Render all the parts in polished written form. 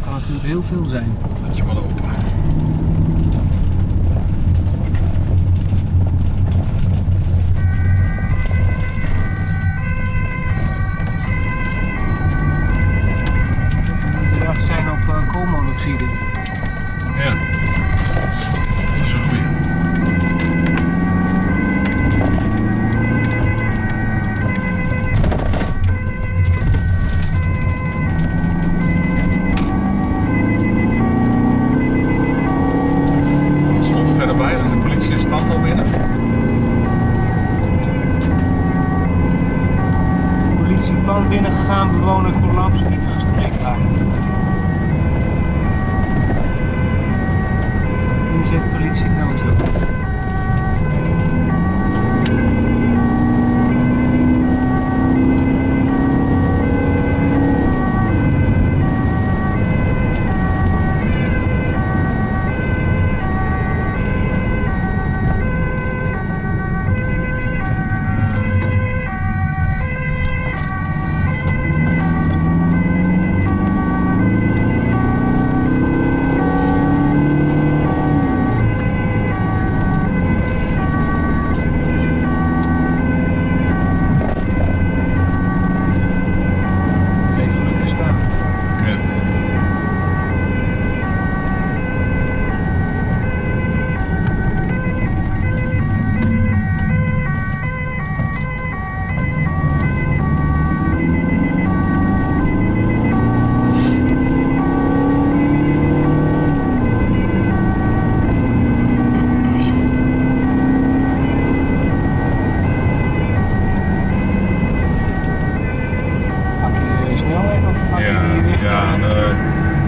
Kan natuurlijk heel veel zijn. Laat je maar lopen. Bedacht zijn op koolmonoxide. Ja, dat is een goeie. Het stond er verder bij en de politie is het pand al binnen. Politiepand binnengegaan, bewoner collaps, niet aanspreekbaar. Inzet politie noodhulp.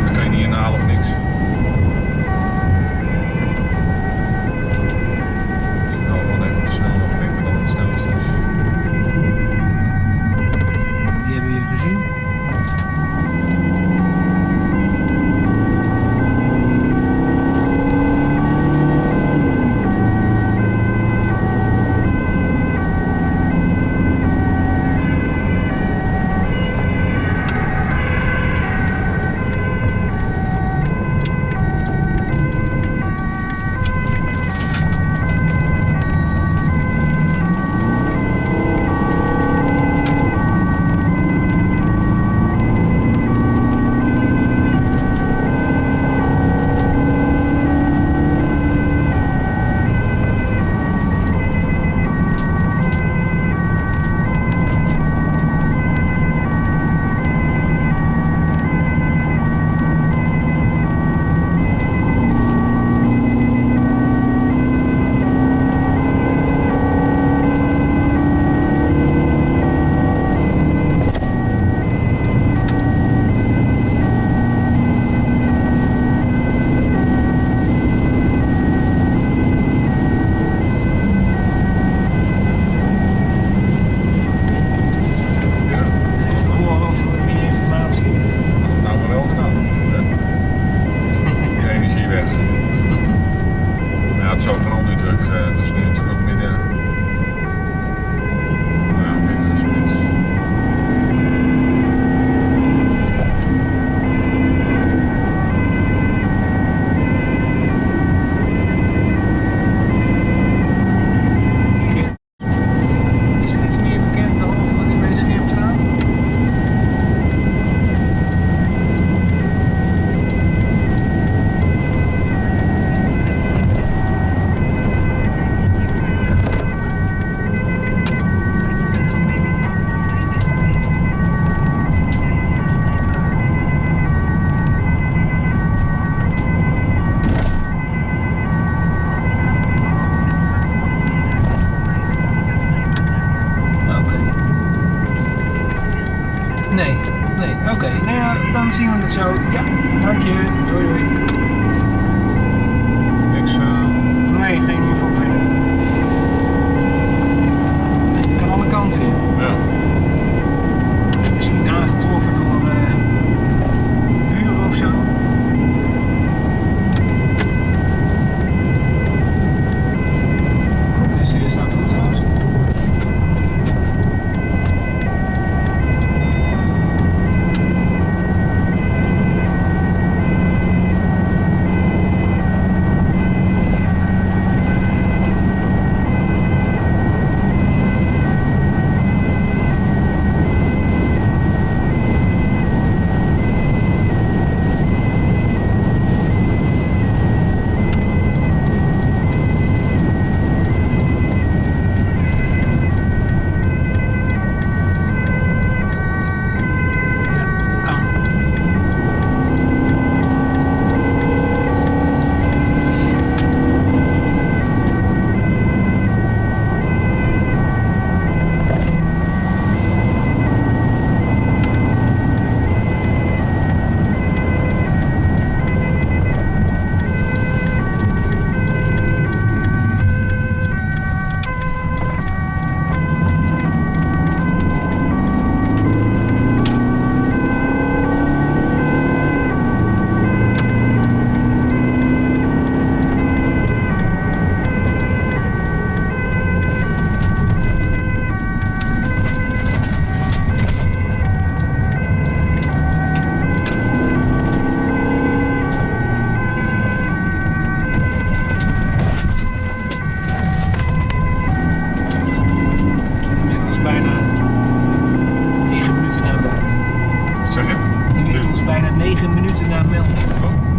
Dan kan je niet inhalen of niks. Dus ik hou gewoon even snel, want ik denk dat het snelste is. Die hebben je gezien. Oké, nou ja, dan zien we het zo. Ja, dank je. Doei doei. Niks? Nee, geen info verder. Het kan alle kanten in. Ja. Misschien aangetroffen door buren of zo. Dus hier staat goed vast. achternaam melden. Oh.